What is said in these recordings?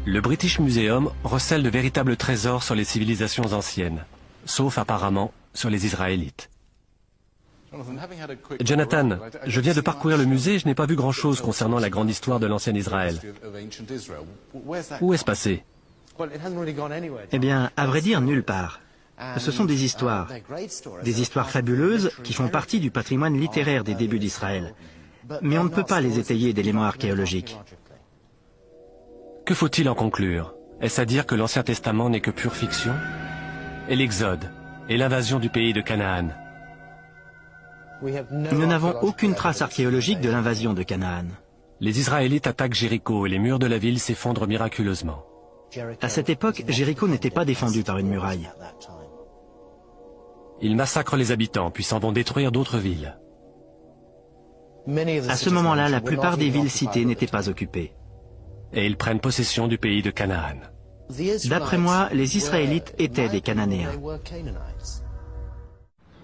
Le British Museum recèle de véritables trésors sur les civilisations anciennes, sauf apparemment sur les Israélites. Jonathan, je viens de parcourir le musée et je n'ai pas vu grand-chose concernant la grande histoire de l'ancien Israël. Où est-ce passé? Eh bien, à vrai dire, nulle part. Ce sont des histoires fabuleuses qui font partie du patrimoine littéraire des débuts d'Israël. Mais on ne peut pas les étayer d'éléments archéologiques. Que faut-il en conclure? Est-ce à dire que l'Ancien Testament n'est que pure fiction? Et l'Exode, et l'invasion du pays de Canaan? Nous n'avons aucune trace archéologique de l'invasion de Canaan. Les Israélites attaquent Jéricho et les murs de la ville s'effondrent miraculeusement. À cette époque, Jéricho n'était pas défendu par une muraille. Ils massacrent les habitants, puis s'en vont détruire d'autres villes. À ce moment-là, la plupart des villes citées n'étaient pas occupées. Et ils prennent possession du pays de Canaan. D'après moi, les Israélites étaient des Cananéens.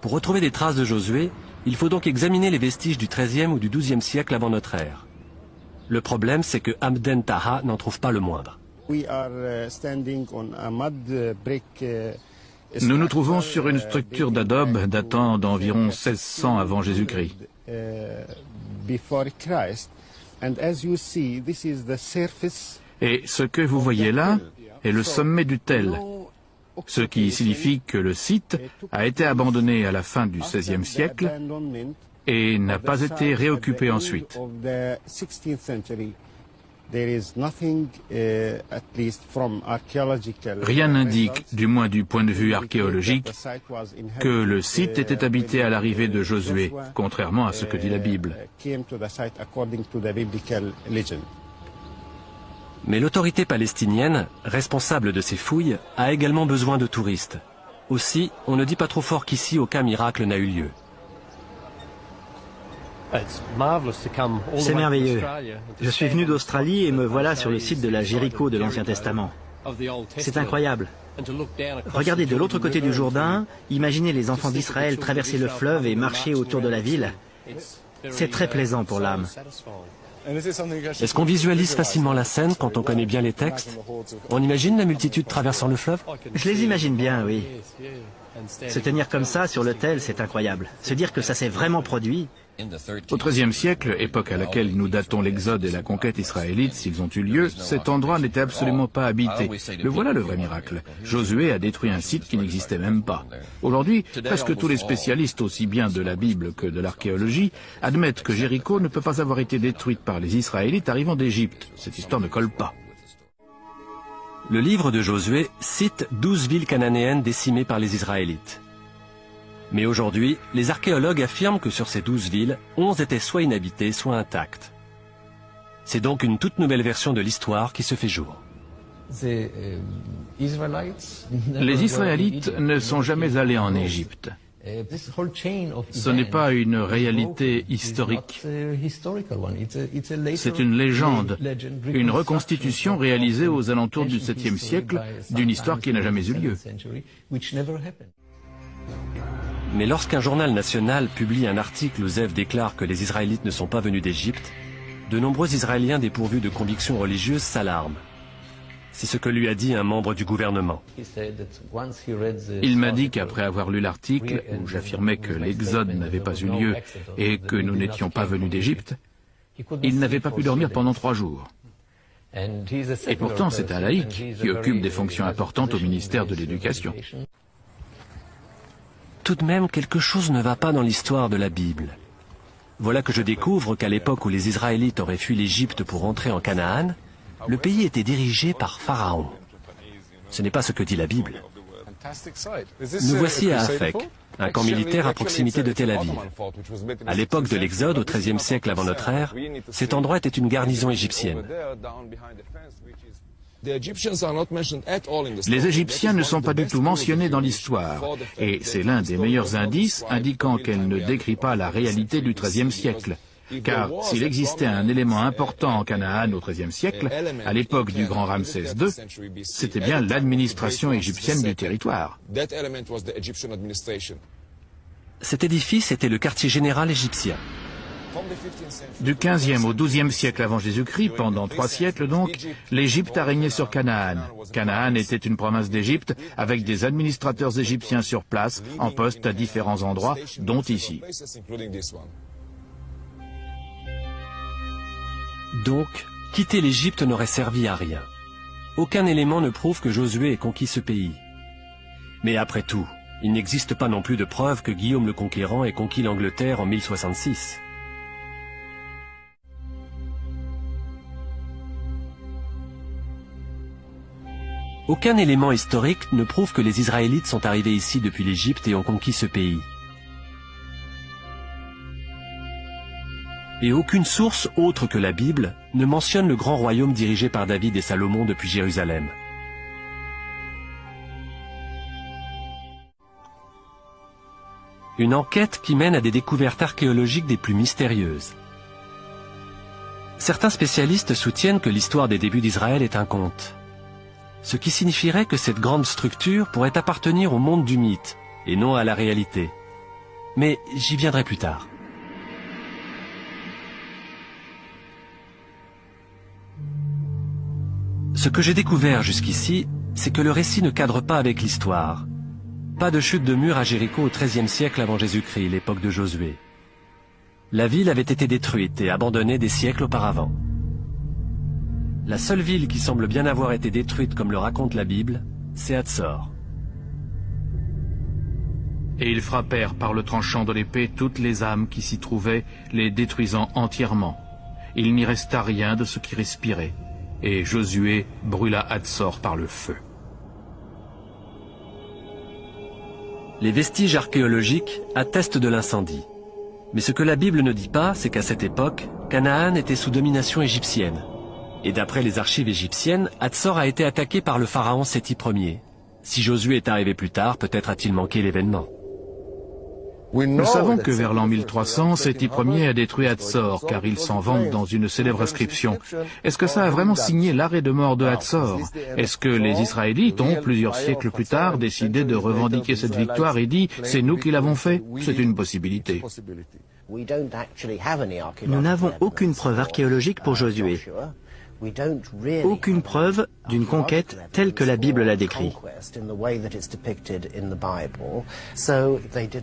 Pour retrouver des traces de Josué, il faut donc examiner les vestiges du XIIIe ou du XIIe siècle avant notre ère. Le problème, c'est que Hamden Taha n'en trouve pas le moindre. Nous nous trouvons sur une structure d'adobe datant d'environ 1600 avant Jésus-Christ. Et ce que vous voyez là est le sommet du tel, ce qui signifie que le site a été abandonné à la fin du XVIe siècle et n'a pas été réoccupé ensuite. Rien n'indique, du moins du point de vue archéologique, que le site était habité à l'arrivée de Josué, contrairement à ce que dit la Bible. Mais l'autorité palestinienne, responsable de ces fouilles, a également besoin de touristes. Aussi, on ne dit pas trop fort qu'ici aucun miracle n'a eu lieu. C'est merveilleux. Je suis venu d'Australie et me voilà sur le site de la Jéricho de l'Ancien Testament. C'est incroyable. Regardez de l'autre côté du Jourdain, imaginez les enfants d'Israël traverser le fleuve et marcher autour de la ville. C'est très plaisant pour l'âme. Est-ce qu'on visualise facilement la scène quand on connaît bien les textes? On imagine la multitude traversant le fleuve? Je les imagine bien, oui. Se tenir comme ça sur l'autel, c'est incroyable. Se dire que ça s'est vraiment produit. Au XIIIe siècle, époque à laquelle nous datons l'Exode et la conquête israélite, s'ils ont eu lieu, cet endroit n'était absolument pas habité. Mais voilà le vrai miracle. Josué a détruit un site qui n'existait même pas. Aujourd'hui, presque tous les spécialistes, aussi bien de la Bible que de l'archéologie, admettent que Jéricho ne peut pas avoir été détruite par les Israélites arrivant d'Égypte. Cette histoire ne colle pas. Le livre de Josué cite 12 villes cananéennes décimées par les Israélites. Mais aujourd'hui, les archéologues affirment que sur ces 12 villes, 11 étaient soit inhabitées, soit intactes. C'est donc une toute nouvelle version de l'histoire qui se fait jour. Les Israélites ne sont jamais allés en Égypte. Ce n'est pas une réalité historique. C'est une légende, une reconstitution réalisée aux alentours du 7e siècle d'une histoire qui n'a jamais eu lieu. Mais lorsqu'un journal national publie un article où Zev déclare que les Israélites ne sont pas venus d'Égypte, de nombreux Israéliens dépourvus de convictions religieuses s'alarment. C'est ce que lui a dit un membre du gouvernement. Il m'a dit qu'après avoir lu l'article, où j'affirmais que l'Exode n'avait pas eu lieu et que nous n'étions pas venus d'Égypte, il n'avait pas pu dormir pendant 3 jours. Et pourtant, c'est un laïc qui occupe des fonctions importantes au ministère de l'Éducation. Tout de même, quelque chose ne va pas dans l'histoire de la Bible. Voilà que je découvre qu'à l'époque où les Israélites auraient fui l'Égypte pour entrer en Canaan, le pays était dirigé par Pharaon. Ce n'est pas ce que dit la Bible. Nous voici à Afek, un camp militaire à proximité de Tel Aviv. À l'époque de l'Exode, au XIIIe siècle avant notre ère, cet endroit était une garnison égyptienne. Les Égyptiens ne sont pas du tout mentionnés dans l'histoire, et c'est l'un des meilleurs indices indiquant qu'elle ne décrit pas la réalité du XIIIe siècle. Car s'il existait un élément important en Canaan au XIIIe siècle, à l'époque du grand Ramsès II, c'était bien l'administration égyptienne du territoire. Cet édifice était le quartier général égyptien. Du 15e au 12e siècle avant Jésus-Christ, pendant 3 siècles donc, l'Égypte a régné sur Canaan. Canaan était une province d'Égypte avec des administrateurs égyptiens sur place, en poste à différents endroits, dont ici. Donc, quitter l'Égypte n'aurait servi à rien. Aucun élément ne prouve que Josué ait conquis ce pays. Mais après tout, il n'existe pas non plus de preuve que Guillaume le Conquérant ait conquis l'Angleterre en 1066. Aucun élément historique ne prouve que les Israélites sont arrivés ici depuis l'Égypte et ont conquis ce pays. Et aucune source autre que la Bible ne mentionne le grand royaume dirigé par David et Salomon depuis Jérusalem. Une enquête qui mène à des découvertes archéologiques des plus mystérieuses. Certains spécialistes soutiennent que l'histoire des débuts d'Israël est un conte, ce qui signifierait que cette grande structure pourrait appartenir au monde du mythe et non à la réalité. Mais j'y viendrai plus tard. Ce que j'ai découvert jusqu'ici, c'est que le récit ne cadre pas avec l'histoire. Pas de chute de mur à Jéricho au XIIIe siècle avant Jésus-Christ, l'époque de Josué. La ville avait été détruite et abandonnée des siècles auparavant. La seule ville qui semble bien avoir été détruite comme le raconte la Bible, c'est Hatzor. Et ils frappèrent par le tranchant de l'épée toutes les âmes qui s'y trouvaient, les détruisant entièrement. Il n'y resta rien de ce qui respirait. Et Josué brûla Hatzor par le feu. Les vestiges archéologiques attestent de l'incendie. Mais ce que la Bible ne dit pas, c'est qu'à cette époque, Canaan était sous domination égyptienne. Et d'après les archives égyptiennes, Hatzor a été attaqué par le pharaon Séti Ier. Si Josué est arrivé plus tard, peut-être a-t-il manqué l'événement. Nous savons que vers l'an 1300, Séti Ier a détruit Hatzor, car il s'en vante dans une célèbre inscription. Est-ce que ça a vraiment signé l'arrêt de mort de Hatzor? Est-ce que les Israélites ont, plusieurs siècles plus tard, décidé de revendiquer cette victoire et dit « c'est nous qui l'avons fait » ? C'est une possibilité. Nous n'avons aucune preuve archéologique pour Josué. Aucune preuve d'une conquête telle que la Bible l'a décrit.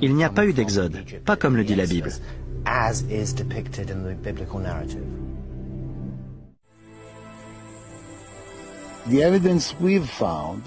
Il n'y a pas eu d'exode, pas comme le dit la Bible. The evidence we've found